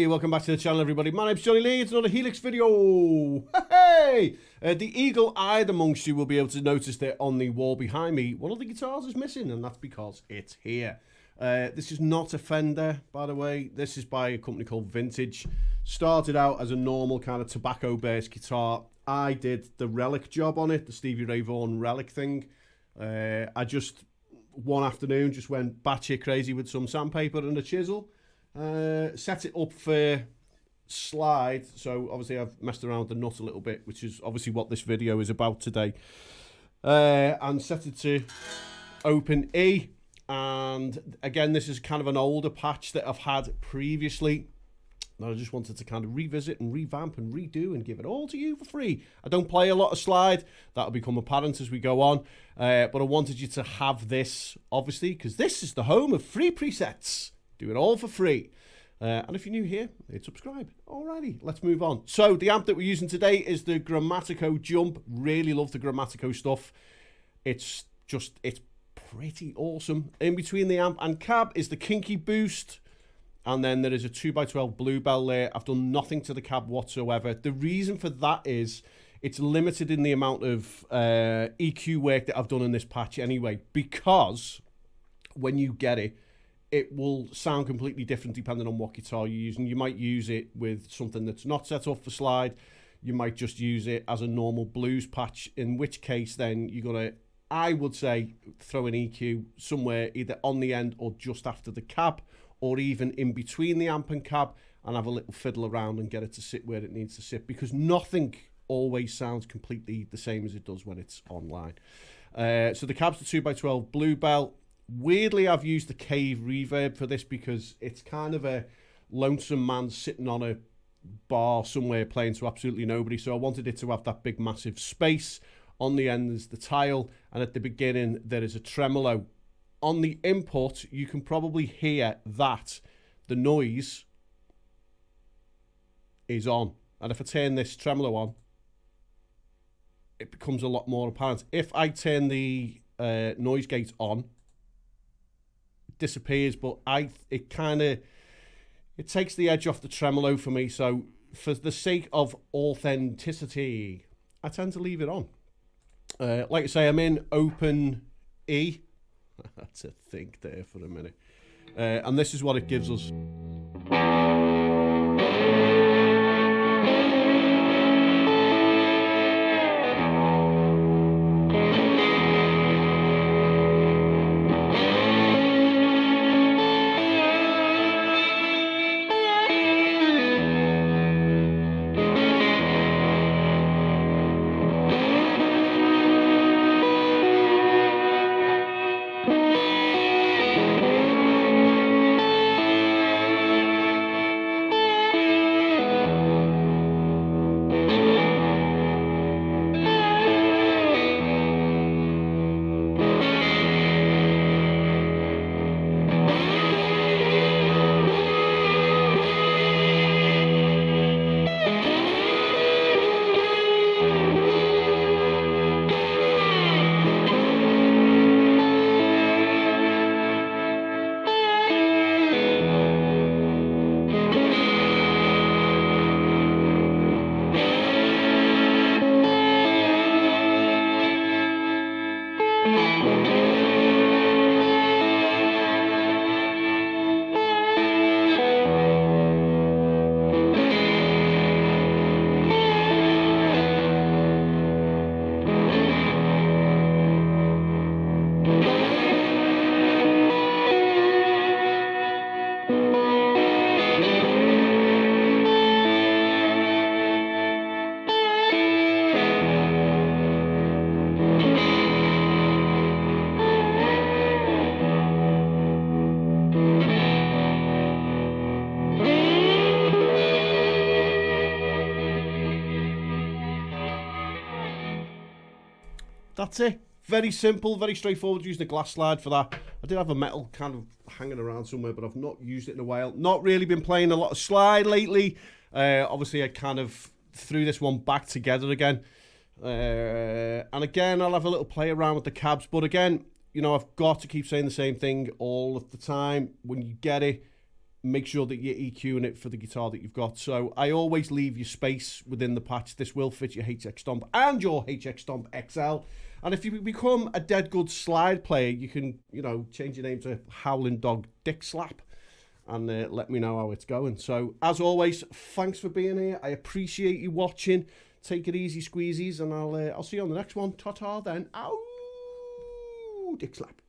welcome back to the channel, everybody. My name's Johnny Lee. It's another HELX video. Hey! The eagle-eyed amongst you will be able to notice that on the wall behind me, one of the guitars is missing, and that's because it's here. This is not a Fender, by the way. This is by a company called Vintage. Started out as a normal kind of tobacco-based guitar. I did the relic job on it, the Stevie Ray Vaughan relic thing. I just, one afternoon, just went batshit crazy with some sandpaper and a chisel. Set it up for slide, so obviously I've messed around with the nut a little bit, which is obviously what this video is about today, and set it to open E. And again, this is kind of an older patch that I've had previously that I just wanted to kind of revisit and revamp and redo and give it all to you for free. I don't play a lot of slide, that'll become apparent as we go on, but I wanted you to have this, obviously, because this is the home of free presets. Do it all for free. And if you're new here, hit subscribe. Alrighty, let's move on. So the amp that we're using today is the Grammatico Jump. Really love the Grammatico stuff. It's pretty awesome. In between the amp and cab is the Kinky Boost. And then there is a 2x12 Bluebell there. I've done nothing to the cab whatsoever. The reason for that is it's limited in the amount of EQ work that I've done in this patch anyway. Because when you get it, it will sound completely different depending on what guitar you're using. You might use it with something that's not set up for slide. You might just use it as a normal blues patch, in which case then you're going to, I would say, throw an EQ somewhere either on the end or just after the cab, or even in between the amp and cab, and have a little fiddle around and get it to sit where it needs to sit, because nothing always sounds completely the same as it does when it's online. So the cab's the 2x12 Bluebell. Weirdly, I've used the Cave reverb for this because it's kind of a lonesome man sitting on a bar somewhere playing to absolutely nobody. So I wanted it to have that big, massive space. On the end is the tile, and at the beginning there is a tremolo. On the input, you can probably hear that the noise is on. And if I turn this tremolo on, it becomes a lot more apparent. If I turn the noise gate on, disappears, but it takes the edge off the tremolo for me. So for the sake of authenticity, I tend to leave it on. Like I say, I'm in open E. I had to think there for a minute, and this is what it gives us. That's it. Very simple, very straightforward. Using a glass slide for that. I did have a metal kind of hanging around somewhere, but I've not used it in a while. Not really been playing a lot of slide lately. Obviously, I kind of threw this one back together again. And again, I'll have a little play around with the cabs. But again, you know, I've got to keep saying the same thing all of the time. When you get it, make sure that you're EQing it for the guitar that you've got. So I always leave your space within the patch. This will fit your HX Stomp and your HX Stomp XL. And if you become a dead good slide player, you can, you know, change your name to Howling Dog Dick Slap and let me know how it's going. So as always, thanks for being here. I appreciate you watching. Take it easy, squeezies, and I'll see you on the next one. Ta-ta then. Ow! Dick Slap.